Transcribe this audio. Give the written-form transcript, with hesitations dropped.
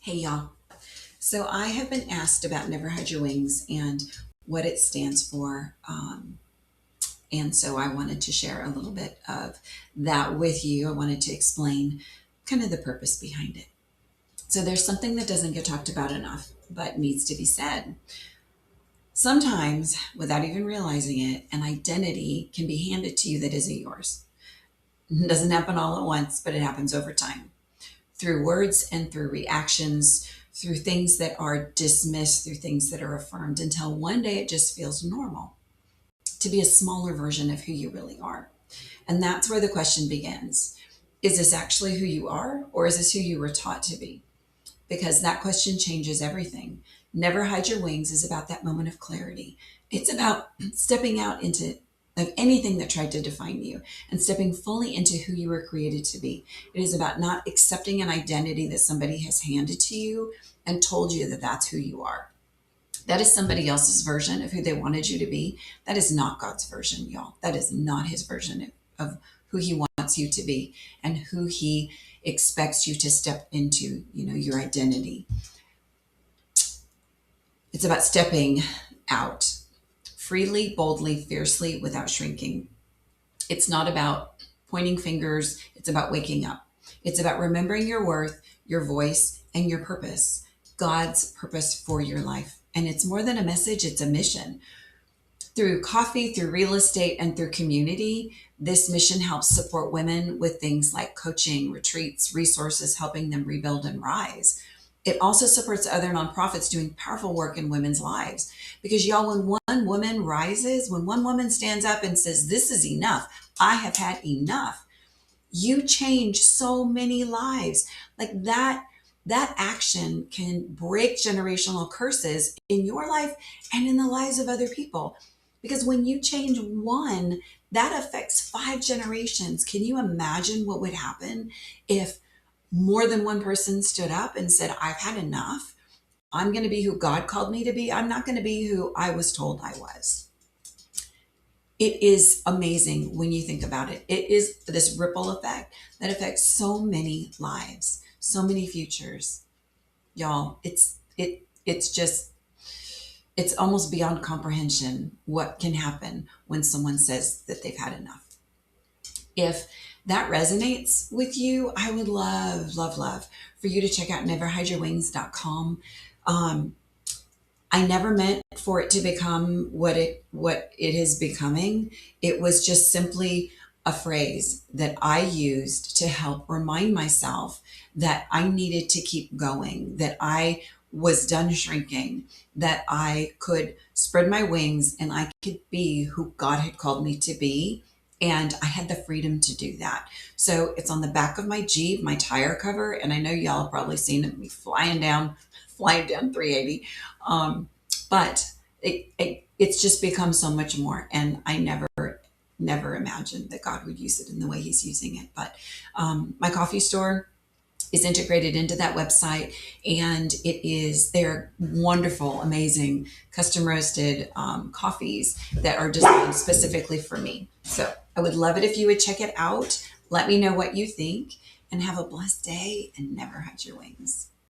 Hey y'all. So I have been asked about Never Hide Your Wings and what it stands for. And so I wanted to share a little bit of that with you. I wanted to explain kind of the purpose behind it. So there's something that doesn't get talked about enough, but needs to be said. Sometimes, without even realizing it, an identity can be handed to you that isn't yours. It doesn't happen all at once, but it happens over time, through words and through reactions, through things that are dismissed, through things that are affirmed, until one day it just feels normal to be a smaller version of who you really are. And that's where the question begins. Is this actually who you are, or is this who you were taught to be? Because that question changes everything. Never Hide Your Wings is about that moment of clarity. It's about stepping out into of anything that tried to define you and stepping fully into who you were created to be. It is about not accepting an identity that somebody has handed to you and told you that that's who you are. That is somebody else's version of who they wanted you to be. That is not God's version, y'all. That is not his version of who he wants you to be and who he expects you to step into, your identity. It's about stepping out freely, boldly, fiercely, without shrinking. It's not about pointing fingers. It's about waking up. It's about remembering your worth, your voice, and your purpose, God's purpose for your life. And it's more than a message, it's a mission. Through coffee, through real estate, and through community, this mission helps support women with things like coaching, retreats, resources, helping them rebuild and rise. It also supports other nonprofits doing powerful work in women's lives. Because y'all, when one woman rises, when one woman stands up and says, this is enough, I have had enough, you change so many lives. Like that action can break generational curses in your life and in the lives of other people. Because when you change one, that affects 5 generations. Can you imagine what would happen if more than one person stood up and said, I've had enough. I'm going to be who God called me to be. I'm not going to be who I was told I was. It is amazing when you think about it. It is this ripple effect that affects so many lives, so many futures. Y'all, it's almost beyond comprehension what can happen when someone says that they've had enough. If that resonates with you, I would love, love, love for you to check out neverhideyourwings.com. I never meant for it to become what it is becoming. It was just simply a phrase that I used to help remind myself that I needed to keep going, that I was done shrinking, that I could spread my wings and I could be who God had called me to be. And I had the freedom to do that. So it's on the back of my Jeep, my tire cover. And I know y'all have probably seen it, me flying down 380. But it's just become so much more. And I never imagined that God would use it in the way he's using it. But my coffee store is integrated into that website, and they're wonderful, amazing custom roasted coffees that are designed specifically for me. So I would love it if you would check it out. Let me know what you think, and have a blessed day, and never hide your wings.